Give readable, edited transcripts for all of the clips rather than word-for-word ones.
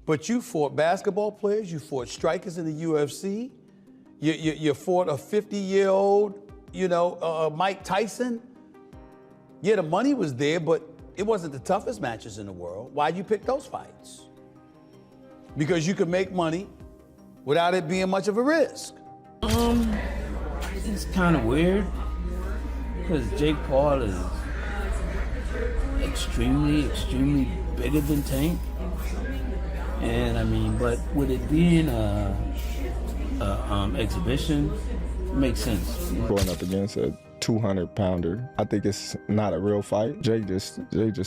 But you fought basketball players, you fought strikers in the UFC, you fought a 50-year-old, Mike Tyson. Yeah, the money was there, but it wasn't the toughest matches in the world. Why'd you pick those fights? Because you could make money without it being much of a risk. It's kind of weird because Jake Paul is extremely bigger than Tank. And I mean, but with it being a exhibition, it makes sense. Going up against a 200-pounder, I think it's not a real fight. Jake just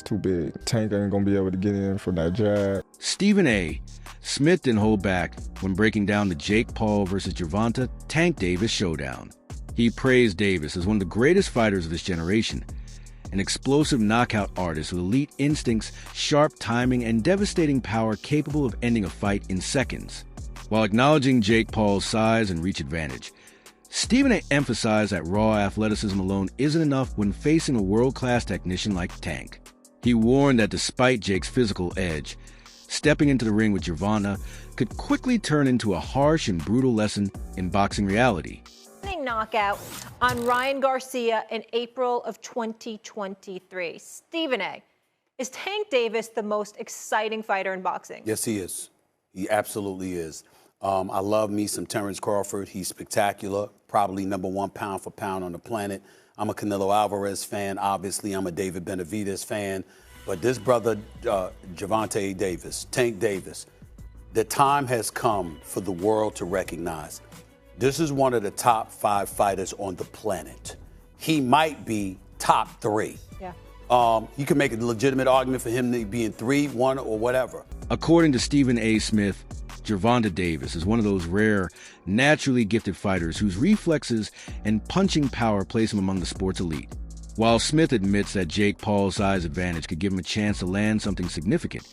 too big. Tank ain't gonna be able to get in from that jab. Stephen A. Smith didn't hold back when breaking down the Jake Paul versus Gervonta Tank Davis showdown. He praised Davis as one of the greatest fighters of his generation, an explosive knockout artist with elite instincts, sharp timing, and devastating power capable of ending a fight in seconds. While acknowledging Jake Paul's size and reach advantage, Stephen A. emphasized that raw athleticism alone isn't enough when facing a world-class technician like Tank. He warned that despite Jake's physical edge, stepping into the ring with Gervonta could quickly turn into a harsh and brutal lesson in boxing reality. Knockout on Ryan Garcia in April of 2023. Stephen A., is Tank Davis the most exciting fighter in boxing? Yes, he is. He absolutely is. I love me some Terrence Crawford. He's spectacular, probably #1 pound for pound on the planet. I'm a Canelo Alvarez fan. Obviously, I'm a David Benavidez fan. But this brother, Gervonta Davis, Tank Davis, the time has come for the world to recognize this is one of the top 5 fighters on the planet. He might be top 3. Yeah. You can make a legitimate argument for him being 3, 1, or whatever. According to Stephen A. Smith, Gervonta Davis is one of those rare, naturally gifted fighters whose reflexes and punching power place him among the sport's elite. While Smith admits that Jake Paul's size advantage could give him a chance to land something significant,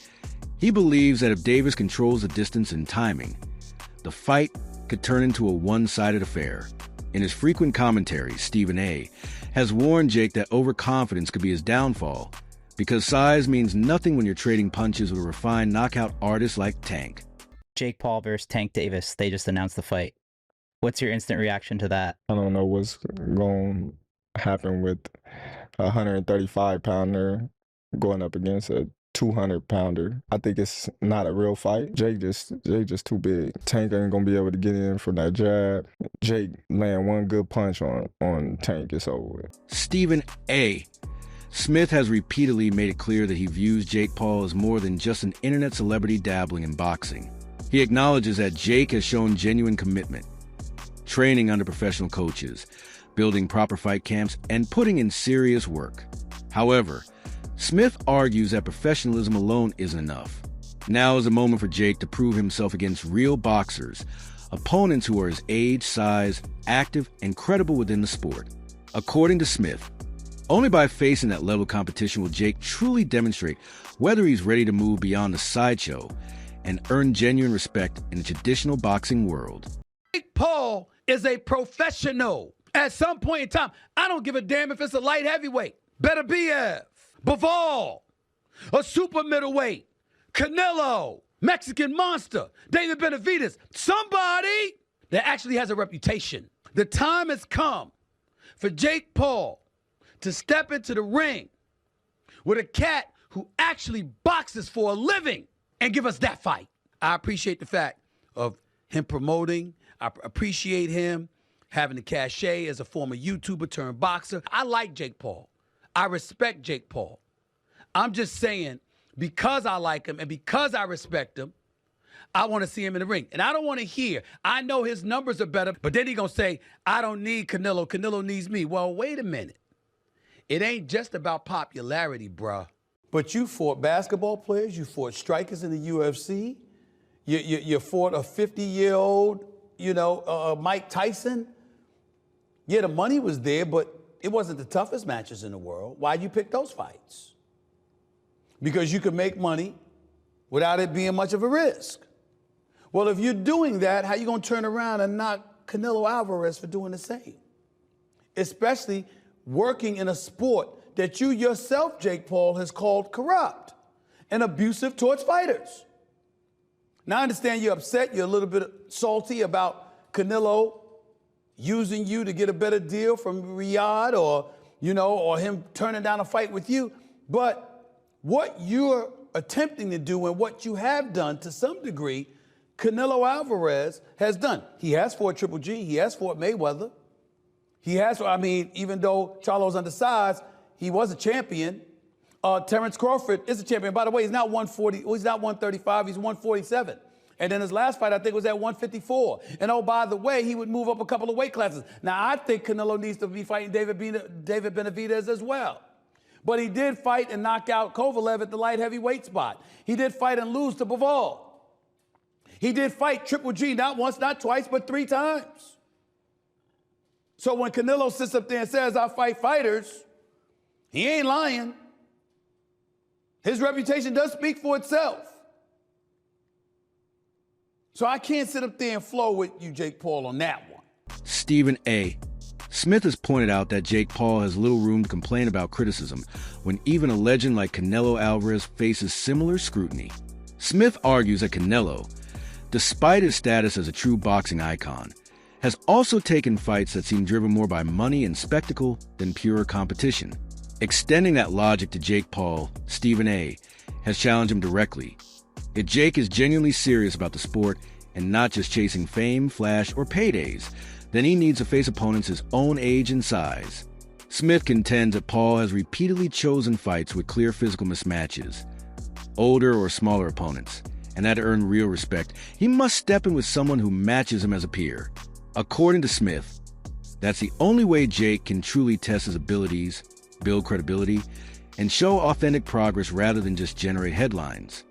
he believes that if Davis controls the distance and timing, the fight could turn into a one-sided affair. In his frequent commentaries, Stephen A. has warned Jake that overconfidence could be his downfall, because size means nothing when you're trading punches with a refined knockout artist like Tank. Jake Paul versus Tank Davis, they just announced the fight. What's your instant reaction to that? I don't know what's going to happen with a 135-pounder going up against a 200-pounder. I think it's not a real fight. Jake just too big. Tank ain't gonna be able to get in from that jab. Jake land one good punch on Tank, it's over with. Stephen A. Smith has repeatedly made it clear that he views Jake Paul as more than just an internet celebrity dabbling in boxing. He acknowledges that Jake has shown genuine commitment, training under professional coaches, building proper fight camps, and putting in serious work. However, Smith argues that professionalism alone isn't enough. Now is a moment for Jake to prove himself against real boxers, opponents who are his age, size, active, and credible within the sport. According to Smith, only by facing that level of competition will Jake truly demonstrate whether he's ready to move beyond the sideshow and earn genuine respect in the traditional boxing world. Jake Paul is a professional. At some point in time, I don't give a damn if it's a light heavyweight. Better BF. Bivol, a super middleweight, Canelo, Mexican Monster, David Benavidez, somebody that actually has a reputation. The time has come for Jake Paul to step into the ring with a cat who actually boxes for a living and give us that fight. I appreciate the fact of him promoting. I appreciate him having the cachet as a former YouTuber turned boxer. I like Jake Paul. I respect Jake Paul. I'm just saying, because I like him and because I respect him, I want to see him in the ring. And I don't want to hear, I know his numbers are better, but then he's going to say, I don't need Canelo. Canelo needs me. Well, wait a minute. It ain't just about popularity, bruh. But you fought basketball players. You fought strikers in the UFC. You fought a 50-year-old, Mike Tyson. Yeah, the money was there, but it wasn't the toughest matches in the world. Why'd you pick those fights? Because you could make money without it being much of a risk. Well, if you're doing that, how you going to turn around and knock Canelo Alvarez for doing the same? Especially working in a sport that you yourself, Jake Paul, has called corrupt and abusive towards fighters. Now, I understand you're upset. You're a little bit salty about Canelo using you to get a better deal from Riyadh or him turning down a fight with you. But what you're attempting to do and what you have done to some degree, Canelo Alvarez has done. He has fought Triple G. He has fought Mayweather. He has, even though Charlo's undersized, he was a champion. Terrence Crawford is a champion. By the way, he's not 140. He's not 135. He's 147. And then his last fight, I think, was at 154. And oh, by the way, he would move up a couple of weight classes. Now, I think Canelo needs to be fighting David Benavidez as well. But he did fight and knock out Kovalev at the light heavyweight spot. He did fight and lose to Bivol. He did fight Triple G not once, not twice, but 3 times. So when Canelo sits up there and says, I fight fighters, he ain't lying. His reputation does speak for itself. So I can't sit up there and flow with you, Jake Paul, on that one. Stephen A. Smith has pointed out that Jake Paul has little room to complain about criticism when even a legend like Canelo Alvarez faces similar scrutiny. Smith argues that Canelo, despite his status as a true boxing icon, has also taken fights that seem driven more by money and spectacle than pure competition. Extending that logic to Jake Paul, Stephen A. has challenged him directly. If Jake is genuinely serious about the sport and not just chasing fame, flash, or paydays, then he needs to face opponents his own age and size. Smith contends that Paul has repeatedly chosen fights with clear physical mismatches, older or smaller opponents, and that to earn real respect, he must step in with someone who matches him as a peer. According to Smith, that's the only way Jake can truly test his abilities, build credibility, and show authentic progress rather than just generate headlines.